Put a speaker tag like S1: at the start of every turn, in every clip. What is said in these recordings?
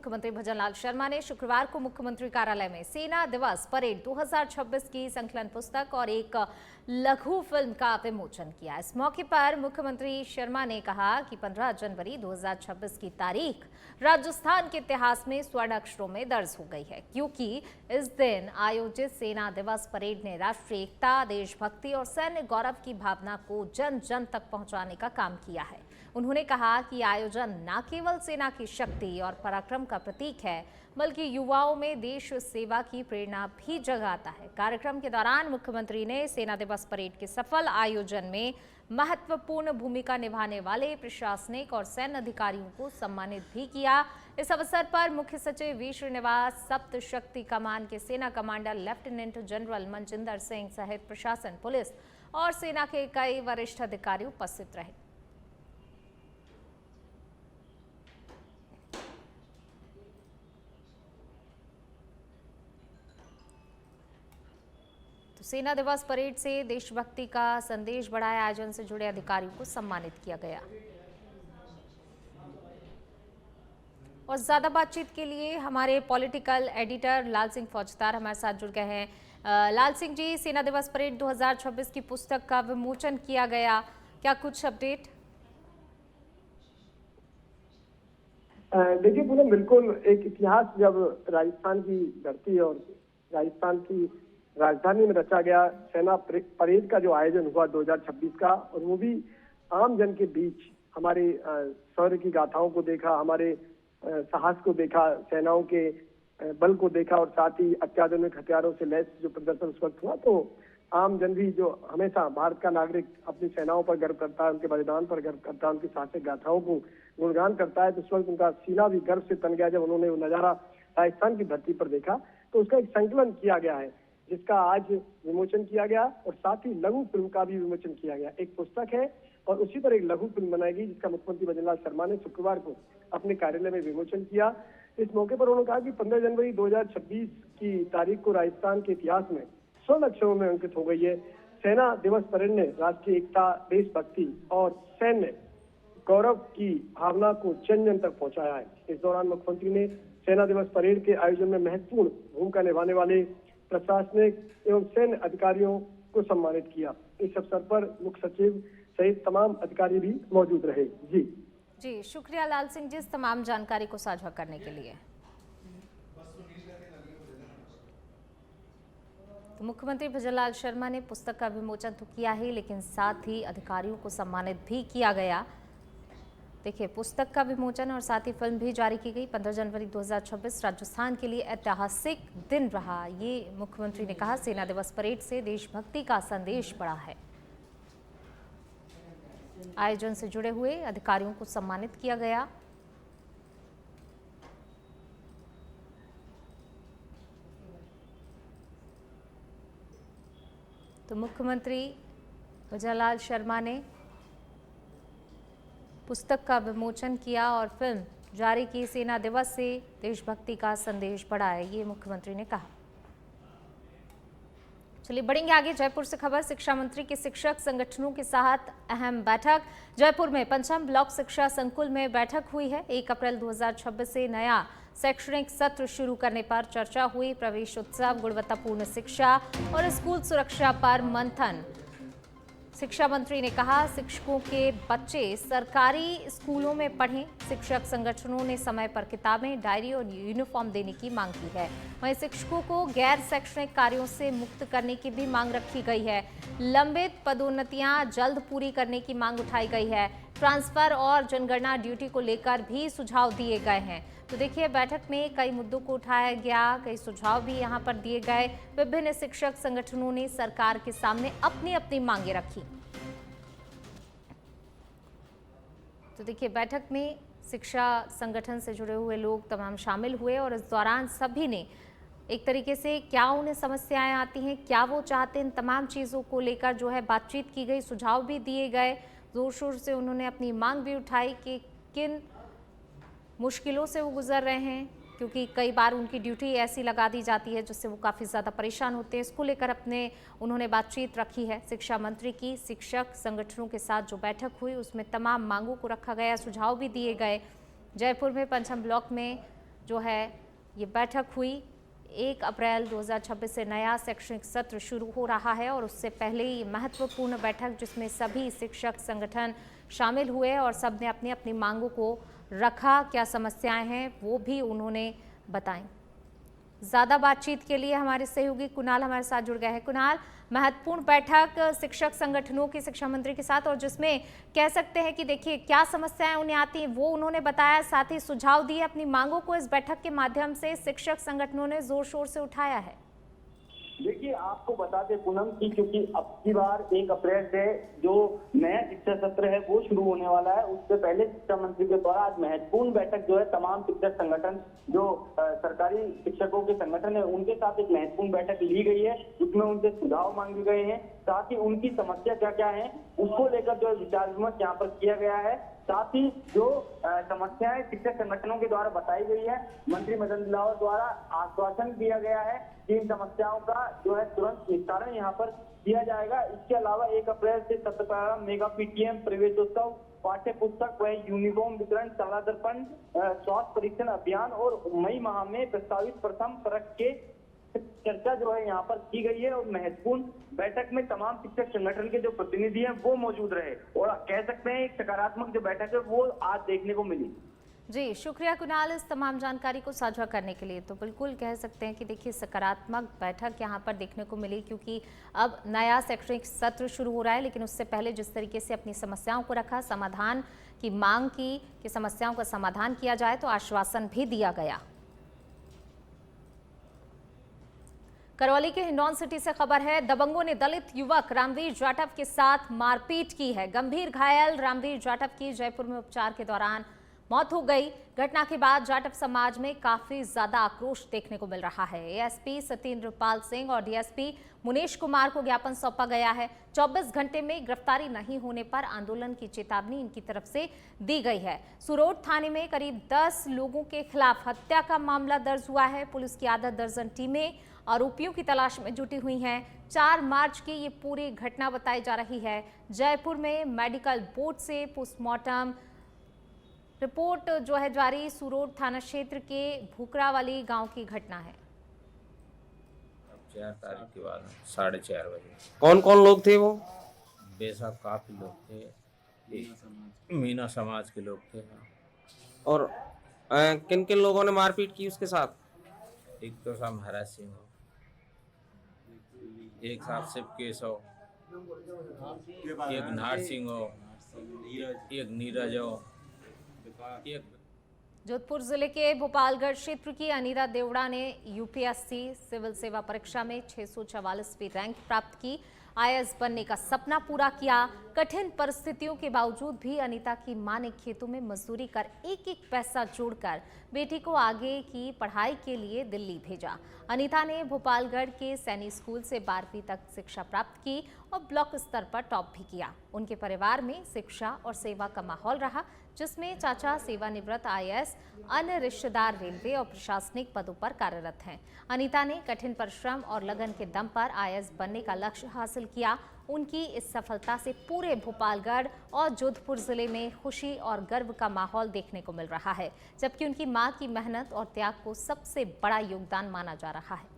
S1: मुख्यमंत्री भजनलाल शर्मा ने शुक्रवार को मुख्यमंत्री कार्यालय में सेना दिवस परेड 2026 की संकलन पुस्तक और एक लघु फिल्म का विमोचन किया। इस मौके पर मुख्यमंत्री शर्मा ने कहा कि 15 जनवरी 2026 की तारीख राजस्थान के इतिहास में स्वर्ण अक्षरों में दर्ज हो गई है, क्योंकि इस दिन आयोजित सेना दिवस परेड ने राष्ट्रीय एकता, देशभक्ति और सैन्य गौरव की भावना को जन जन तक पहुंचाने का काम किया है। उन्होंने कहा कि आयोजन न केवल सेना की शक्ति और पराक्रम का प्रतीक है, बल्कि युवाओं में देश सेवा की प्रेरणा भी जगाता है। कार्यक्रम के दौरान मुख्यमंत्री ने सेना दिवस परेड के सफल आयोजन में महत्वपूर्ण भूमिका निभाने वाले प्रशासनिक और सैन्य अधिकारियों को सम्मानित भी किया। इस अवसर पर मुख्य सचिव वी श्रीनिवास, सप्त शक्ति कमान के सेना commander lieutenant general Manjinder Singh सहित प्रशासन, पुलिस और सेना के कई वरिष्ठ अधिकारी उपस्थित रहे। सेना दिवस परेड से देशभक्ति का संदेश बढ़ाए आयोजन से जुड़े अधिकारियों को सम्मानित किया गया। और ज्यादा बातचीत के लिए हमारे पॉलिटिकल एडिटर लाल सिंह फौजदार हमारे साथ जुड़ गए हैं। लाल सिंह जी, सेना दिवस परेड 2026 की पुस्तक का विमोचन किया गया, क्या कुछ अपडेट?
S2: देखिए पूनम, बिल्कुल एक इतिहास जब राजस्थान की धरती और राजस्थान की राजधानी में रचा गया सेना परेड का जो आयोजन हुआ 2026 का, और वो भी आम जन के बीच हमारे शौर्य की गाथाओं को देखा, हमारे साहस को देखा, सेनाओं के बल को देखा और साथ ही अत्याधुनिक हथियारों से लैस जो प्रदर्शन उस वक्त हुआ, तो आम जन भी जो हमेशा भारत का नागरिक अपनी सेनाओं पर गर्व करता है, उनके बलिदान पर गर्व करता है, उनकी साहसिक गाथाओं को गुणगान करता है, तो उस वक्त उनका सीना भी गर्व से तन गया जब उन्होंने वो नजारा राजस्थान की धरती पर देखा। तो उसका एक संकलन किया गया है जिसका आज विमोचन किया गया, और साथ ही लघु फिल्म का भी विमोचन किया गया। एक पुस्तक है और उसी पर एक लघु फिल्म बनाएगी, जिसका मुख्यमंत्री भजनलाल शर्मा ने शुक्रवार को अपने कार्यालय में विमोचन किया। इस मौके पर उन्होंने कहा कि 15 जनवरी 2026 की तारीख को राजस्थान के इतिहास में स्वर्ण अक्षरों में अंकित हो गई है। सेना दिवस परेड ने राष्ट्रीय एकता, देशभक्ति और सैन्य गौरव की भावना को जन जन तक पहुंचाया है। इस दौरान मुख्यमंत्री ने सेना दिवस परेड के आयोजन में महत्वपूर्ण भूमिका निभाने वाले प्रशासनिक एवं सैन्य अधिकारियों को सम्मानित किया। इस अवसर पर मुख्य सचिव सहित तमाम अधिकारी भी मौजूद रहे।
S1: जी, शुक्रिया लाल सिंह जी इस तमाम जानकारी को साझा करने के लिए। तो मुख्यमंत्री भजनलाल शर्मा ने पुस्तक का विमोचन तो किया ही, लेकिन साथ ही अधिकारियों को सम्मानित भी किया गया। देखिए, पुस्तक का विमोचन और साथ ही फिल्म भी जारी की गई। 15 जनवरी 2026 राजस्थान के लिए ऐतिहासिक दिन रहा, ये मुख्यमंत्री ने कहा। सेना दिवस परेड से देशभक्ति का संदेश बढ़ा है। आयोजन से जुड़े हुए अधिकारियों को सम्मानित किया गया। तो मुख्यमंत्री भजनलाल शर्मा ने पुस्तक का विमोचन किया और फिल्म जारी की। सेना दिवस से देशभक्ति का संदेश बढ़ा है, ये मुख्यमंत्री ने कहा। चलिए बढ़ेंगे आगे। जयपुर से खबर, शिक्षा मंत्री के शिक्षक संगठनों के साथ अहम बैठक। जयपुर में पंचम ब्लॉक शिक्षा संकुल में बैठक हुई है। 1 अप्रैल 2026 से नया शैक्षणिक सत्र शुरू करने पर चर्चा हुई। प्रवेश उत्सव, गुणवत्तापूर्ण शिक्षा और स्कूल सुरक्षा पर मंथन। शिक्षा मंत्री ने कहा, शिक्षकों के बच्चे सरकारी स्कूलों में पढ़ें। शिक्षक संगठनों ने समय पर किताबें, डायरी और यूनिफॉर्म देने की मांग की है। वहीं शिक्षकों को गैर शैक्षणिक कार्यों से मुक्त करने की भी मांग रखी गई है। लंबित पदोन्नतियां जल्द पूरी करने की मांग उठाई गई है। ट्रांसफर और जनगणना ड्यूटी को लेकर भी सुझाव दिए गए हैं। तो देखिए, बैठक में कई मुद्दों को उठाया गया, कई सुझाव भी यहां पर दिए गए। विभिन्न शिक्षक संगठनों ने सरकार के सामने अपनी अपनी मांगे रखी। तो देखिए, बैठक में शिक्षा संगठन से जुड़े हुए लोग तमाम शामिल हुए और इस दौरान सभी ने एक तरीके से क्या उन्हें समस्याएं आती हैं, क्या वो चाहते हैं, इन तमाम चीज़ों को लेकर जो है बातचीत की गई, सुझाव भी दिए गए। जोर शोर से उन्होंने अपनी मांग भी उठाई कि किन मुश्किलों से वो गुजर रहे हैं, क्योंकि कई बार उनकी ड्यूटी ऐसी लगा दी जाती है जिससे वो काफ़ी ज़्यादा परेशान होते हैं। इसको लेकर उन्होंने बातचीत रखी है। शिक्षा मंत्री की शिक्षक संगठनों के साथ जो बैठक हुई उसमें तमाम मांगों को रखा गया, सुझाव भी दिए गए। जयपुर में पंचम ब्लॉक में जो है ये बैठक हुई। 1 अप्रैल 2026 से नया शैक्षणिक सत्र शुरू हो रहा है और उससे पहले ही महत्वपूर्ण बैठक जिसमें सभी शिक्षक संगठन शामिल हुए और सबने अपनी अपनी मांगों को रखा। क्या समस्याएं हैं वो भी उन्होंने बताई। ज्यादा बातचीत के लिए हमारे सहयोगी कुणाल हमारे साथ जुड़ गए हैं। कुणाल, महत्वपूर्ण बैठक शिक्षक संगठनों के शिक्षा मंत्री के साथ और जिसमें कह सकते हैं कि देखिए क्या समस्याएं उन्हें आती हैं वो उन्होंने बताया, साथ ही सुझाव दिए। अपनी मांगों को इस बैठक के माध्यम से शिक्षक संगठनों ने जोर शोर से उठाया है।
S3: देखिए, आपको बता दें पूनम की, क्योंकि अब की बार 1 अप्रैल से जो नया शिक्षा सत्र है वो शुरू होने वाला है, उससे पहले शिक्षा मंत्री के द्वारा आज महत्वपूर्ण बैठक जो है तमाम शिक्षक संगठन जो सरकारी शिक्षकों के संगठन है उनके साथ एक महत्वपूर्ण बैठक ली गई है, जिसमें उनसे सुझाव मांगे गए हैं। साथ ही उनकी समस्या क्या क्या है उसको लेकर जो विचार विमर्श यहाँ पर किया गया है। साथ ही जो समस्याएं शिक्षक संगठनों के द्वारा बताई गई है, मंत्री मदन दिलावर द्वारा आश्वासन दिया गया है कि इन समस्याओं का जो है तुरंत निस्तारण यहाँ पर किया जाएगा। इसके अलावा 1 अप्रैल से सत्र प्रारंभ, मेगा पीटीएम, प्रवेशोत्सव, पाठ्य पुस्तक व यूनिफॉर्म वितरण, शाला दर्पण, स्वास्थ्य परीक्षण अभियान और मई माह में प्रस्तावित प्रथम परख के चर्चा जो है यहाँ पर की गई है। और महत्वपूर्ण बैठक में तमाम शिक्षक संगठन के जो प्रतिनिधि हैं वो मौजूद रहे और कह सकते हैं एक सकारात्मक जो बैठक है वो आज देखने को मिली।
S1: जी शुक्रिया कुणाल इस तमाम जानकारी को साझा करने के लिए। तो बिल्कुल कह सकते हैं कि देखिए सकारात्मक बैठक यहाँ पर देखने को मिली, क्योंकि अब नया शैक्षणिक सत्र शुरू हो रहा है, लेकिन उससे पहले जिस तरीके से अपनी समस्याओं को रखा, समाधान की मांग की कि समस्याओं का समाधान किया जाए, तो आश्वासन भी दिया गया। करौली के हिंडौन सिटी से खबर है, दबंगों ने दलित युवक रामवीर जाटव के साथ मारपीट की है। गंभीर घायल रामवीर जाटव की जयपुर में उपचार के दौरान मौत हो गई। घटना के बाद जाटव समाज में काफी ज्यादा आक्रोश देखने को मिल रहा है। एएसपी सत्येंद्र पाल सिंह और डीएसपी मुनीश कुमार को ज्ञापन सौंपा गया है। 24 घंटे में गिरफ्तारी नहीं होने पर आंदोलन की चेतावनी इनकी तरफ से दी गई है। सुरोड थाने में करीब 10 लोगों के खिलाफ हत्या का मामला दर्ज हुआ है। पुलिस की आधा दर्जन टीमें आरोपियों की तलाश में जुटी हुई हैं। 4 मार्च की ये पूरी घटना बताई जा रही है। जयपुर में मेडिकल बोर्ड से पोस्टमार्टम रिपोर्ट जो है जारी। सुरोड थाना क्षेत्र के भूकरावाली गांव की घटना है।
S4: 4 तारीख के बाद 4:30 बजे
S5: कौन कौन लोग थे वो?
S4: बेशक काफी लोग थे, मीना समाज के लोग थे।
S5: और किन किन लोगों ने मारपीट की उसके साथ?
S4: एक तो साहब महाराज सिंह हो, एक साहब शिव केशव, एक नार सिंह हो, एक नीरज हो, एक
S1: जोधपुर जिले के भोपालगढ़ क्षेत्र की अनीता देवड़ा ने यूपीएससी सिविल सेवा परीक्षा में 644वीं रैंक प्राप्त की। आईएएस बनने का सपना पूरा किया। कठिन परिस्थितियों के बावजूद भी अनीता की मां ने खेतों में मजदूरी कर एक एक पैसा जोड़कर बेटी को आगे की पढ़ाई के लिए दिल्ली भेजा। अनीता ने भोपालगढ़ के सैनिक स्कूल से 12वीं तक शिक्षा प्राप्त की और ब्लॉक स्तर पर टॉप भी किया। उनके परिवार में शिक्षा और सेवा का माहौल रहा, जिसमें चाचा सेवानिवृत्त आईएएस, अन्य रिश्तेदार रेलवे और प्रशासनिक पदों पर कार्यरत हैं। अनीता ने कठिन परिश्रम और लगन के दम पर आईएएस बनने का लक्ष्य हासिल किया। उनकी इस सफलता से पूरे भोपालगढ़ और जोधपुर जिले में खुशी और गर्व का माहौल देखने को मिल रहा है, जबकि उनकी मां की मेहनत और त्याग को सबसे बड़ा योगदान माना जा रहा है।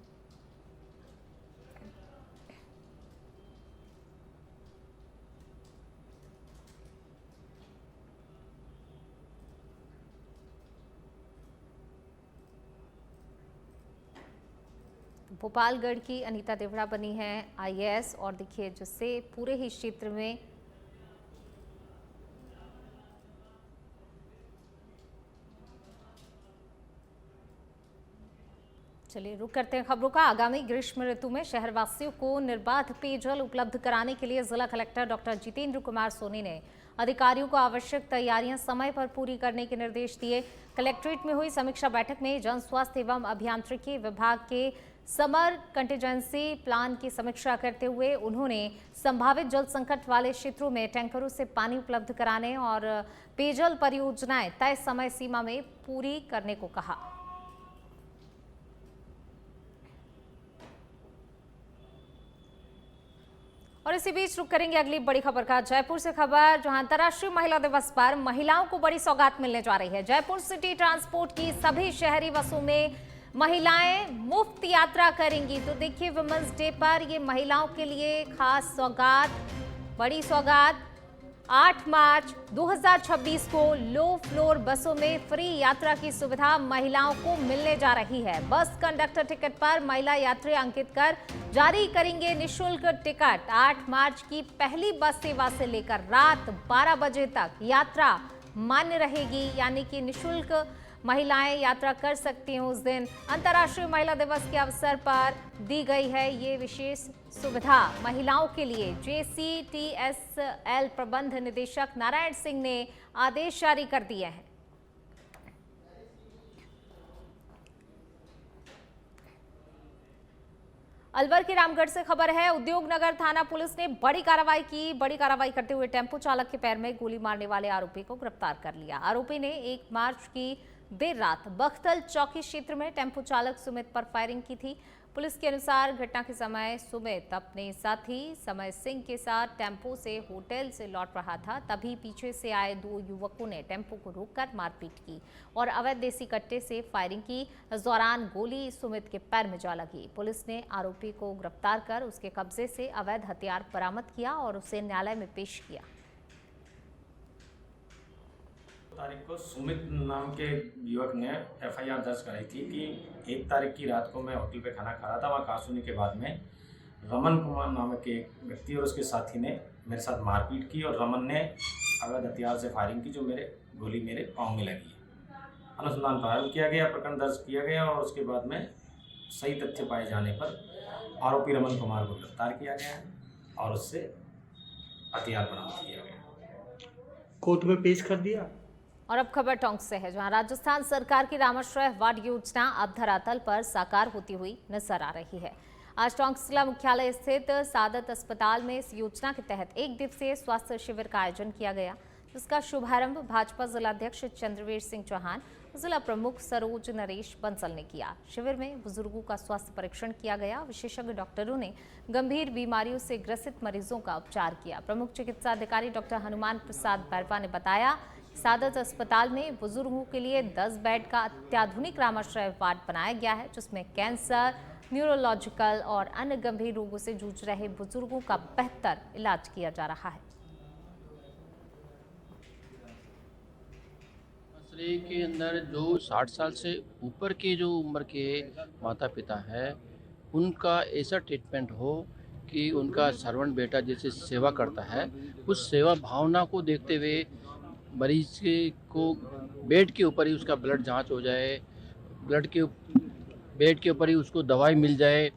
S1: भोपालगढ़ की अनीता देवड़ा बनी है आईएएस और देखिए जिससे पूरे ही क्षेत्र में चलिए रुक करते हैं खबरों का। आगामी ग्रीष्म ऋतु में शहरवासियों को निर्बाध पेयजल उपलब्ध कराने के लिए जिला कलेक्टर डॉक्टर जितेंद्र कुमार सोनी ने अधिकारियों को आवश्यक तैयारियां समय पर पूरी करने के निर्देश दिए। कलेक्ट्रेट में हुई समीक्षा बैठक में जन स्वास्थ्य एवं अभियांत्रिकी विभाग के समर कंटीजेंसी प्लान की समीक्षा करते हुए उन्होंने संभावित जल संकट वाले क्षेत्रों में टैंकरों से पानी उपलब्ध कराने और पेयजल परियोजनाएं तय समय सीमा में पूरी करने को कहा। और इसी बीच रुक करेंगे अगली बड़ी खबर का। जयपुर से खबर, जहां अंतर्राष्ट्रीय महिला दिवस पर महिलाओं को बड़ी सौगात मिलने जा रही है। जयपुर सिटी ट्रांसपोर्ट की सभी शहरी बसों में महिलाएं मुफ्त यात्रा करेंगी। तो देखिए, वुमेन्स डे पर ये महिलाओं के लिए खास सौगात, बड़ी सौगात। 8 मार्च 2026 को लो फ्लोर बसों में फ्री यात्रा की सुविधा महिलाओं को मिलने जा रही है। बस कंडक्टर टिकट पर महिला यात्री अंकित कर जारी करेंगे निःशुल्क टिकट। 8 मार्च की पहली बस सेवा से लेकर रात 12 बजे तक यात्रा मान्य रहेगी, यानी कि निःशुल्क महिलाएं यात्रा कर सकती हैं। उस दिन अंतर्राष्ट्रीय महिला दिवस के अवसर पर दी गई है ये विशेष सुविधा महिलाओं के लिए। JCTSL प्रबंध निदेशक नारायण सिंह ने आदेश जारी कर दिए हैं। अलवर के रामगढ़ से खबर है, उद्योग नगर थाना पुलिस ने बड़ी कार्रवाई की। बड़ी कार्रवाई करते हुए टेम्पो चालक के पैर में गोली मारने वाले आरोपी को गिरफ्तार कर लिया। आरोपी ने 1 मार्च की देर रात बख्तल चौकी क्षेत्र में टेम्पो चालक सुमित पर फायरिंग की थी। पुलिस के अनुसार घटना के समय सुमित अपने साथी समय सिंह के साथ टेम्पो से होटल से लौट रहा था। तभी पीछे से आए 2 युवकों ने टेम्पो को रोककर मारपीट की और अवैध देसी कट्टे से फायरिंग की। इस दौरान गोली सुमित के पैर में जा लगी। पुलिस ने आरोपी को गिरफ्तार कर उसके कब्जे से अवैध हथियार बरामद किया और उसे न्यायालय में पेश किया।
S6: तारीख को सुमित नाम के युवक ने FIR दर्ज कराई थी कि 1 तारीख की रात को मैं होटल पे खाना खा रहा था। वहाँ कासुनी के बाद में रमन कुमार नामक के एक व्यक्ति और उसके साथी ने मेरे साथ मारपीट की और रमन ने अवैध हथियार से फायरिंग की, जो गोली मेरे पाँव में लगी। अनुसंधान प्रारंभ किया गया, प्रकरण दर्ज किया गया और उसके बाद में सही तथ्य पाए जाने पर आरोपी रमन कुमार को गिरफ्तार किया गया और उससे हथियार बरामद किया गया,
S7: कोर्ट में पेश कर दिया।
S1: और अब खबर टोंक से है, जहां राजस्थान सरकार की रामाश्रय वार्ड योजना अब धरातल पर साकार होती हुई नजर आ रही है। आज टोंक जिला मुख्यालय स्थित सादत अस्पताल में इस योजना के तहत 1 दिवसीय स्वास्थ्य शिविर का आयोजन किया गया, जिसका शुभारंभ भाजपा जिलाध्यक्ष चंद्रवीर सिंह चौहान, जिला प्रमुख सरोज नरेश बंसल ने किया। शिविर में बुजुर्गों का स्वास्थ्य परीक्षण किया गया। विशेषज्ञ डॉक्टरों ने गंभीर बीमारियों से ग्रसित मरीजों का उपचार किया। प्रमुख चिकित्सा अधिकारी डॉक्टर हनुमान प्रसाद बैरवा ने बताया, सादत अस्पताल में बुजुर्गों के लिए 10 बेड का अत्याधुनिक रामाश्रय वार्ड बनाया गया है, जिसमें कैंसर, न्यूरोलॉजिकल और अन्य गंभीर रोगों से जूझ रहे बुजुर्गों का बेहतर इलाज किया जा रहा है।
S8: के अंदर जो 60 साल से ऊपर के जो उम्र के माता पिता है, उनका ऐसा ट्रीटमेंट हो कि उनका सर्वेंट बेटा जैसे सेवा करता है, उस सेवा भावना को देखते हुए मरीज को बेड के ऊपर ही उसका ब्लड जांच हो जाए, बेड के ऊपर ही उसको दवाई मिल जाए,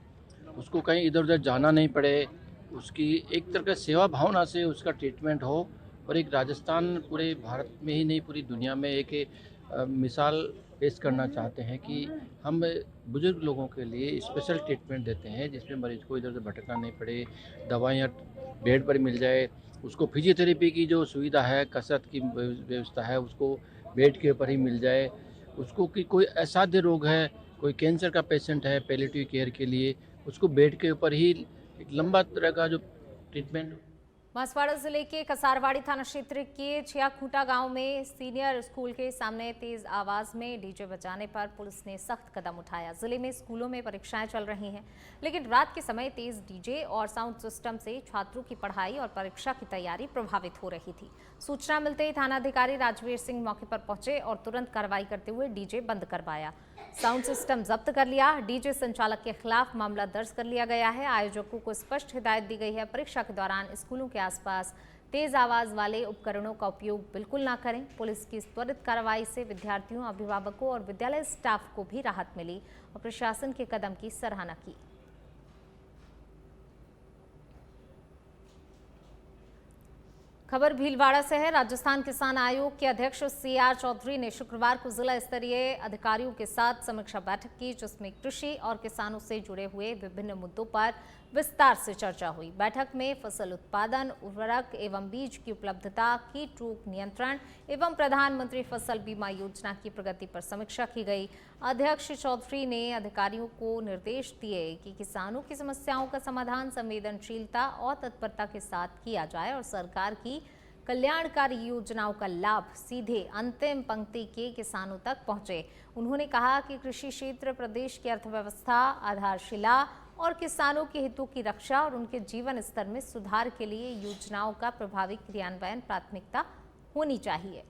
S8: उसको कहीं इधर उधर जाना नहीं पड़े, उसकी एक तरह का सेवा भावना से उसका ट्रीटमेंट हो। और एक राजस्थान पूरे भारत में ही नहीं पूरी दुनिया में एक मिसाल पेश करना चाहते हैं कि हम बुजुर्ग लोगों के लिए स्पेशल ट्रीटमेंट देते हैं, जिसमें मरीज को इधर उधर भटकना नहीं पड़े, दवाइयाँ बेड पर मिल जाए, उसको फिजियोथेरेपी की जो सुविधा है, कसरत की व्यवस्था है, उसको बेड के ऊपर ही मिल जाए। उसको कि कोई असाध्य रोग है, कोई कैंसर का पेशेंट है, पैलिएटिव केयर के लिए उसको बेड के ऊपर ही एक लंबा तरह का जो ट्रीटमेंट।
S1: बांसवाड़ा जिले के कसारवाड़ी थाना क्षेत्र के छियाखूंटा गांव में सीनियर स्कूल के सामने तेज आवाज में डीजे बजाने पर पुलिस ने सख्त कदम उठाया। जिले में स्कूलों में परीक्षाएं चल रही हैं, लेकिन रात के समय तेज डीजे और साउंड सिस्टम से छात्रों की पढ़ाई और परीक्षा की तैयारी प्रभावित हो रही थी। सूचना मिलते ही थानाधिकारी राजवीर सिंह मौके पर पहुंचे और तुरंत कार्रवाई करते हुए डीजे बंद करवाया, साउंड सिस्टम जब्त कर लिया। डीजे संचालक के खिलाफ मामला दर्ज कर लिया गया है। आयोजकों को स्पष्ट हिदायत दी गई है, परीक्षा के दौरान स्कूलों के आसपास तेज आवाज वाले उपकरणों का उपयोग बिल्कुल ना करें। पुलिस की त्वरित कार्रवाई से विद्यार्थियों, अभिभावकों और विद्यालय स्टाफ को भी राहत मिली और प्रशासन के कदम की सराहना की। खबर भीलवाड़ा से है। राजस्थान किसान आयोग के अध्यक्ष CR चौधरी ने शुक्रवार को जिला स्तरीय अधिकारियों के साथ समीक्षा बैठक की, जिसमें कृषि और किसानों से जुड़े हुए विभिन्न मुद्दों पर विस्तार से चर्चा हुई। बैठक में फसल उत्पादन, उर्वरक एवं बीज की उपलब्धता, कीट रोग नियंत्रण एवं प्रधानमंत्री फसल बीमा योजना की प्रगति पर समीक्षा की गई। अध्यक्ष चौधरी ने अधिकारियों को निर्देश दिए कि किसानों की समस्याओं का समाधान संवेदनशीलता और तत्परता के साथ किया जाए और सरकार की कल्याणकारी योजनाओं का लाभ सीधे अंतिम पंक्ति के किसानों तक पहुंचे। उन्होंने कहा कि कृषि क्षेत्र प्रदेश की अर्थव्यवस्था, आधारशिला और किसानों के हितों की रक्षा और उनके जीवन स्तर में सुधार के लिए योजनाओं का प्रभावी क्रियान्वयन प्राथमिकता होनी चाहिए।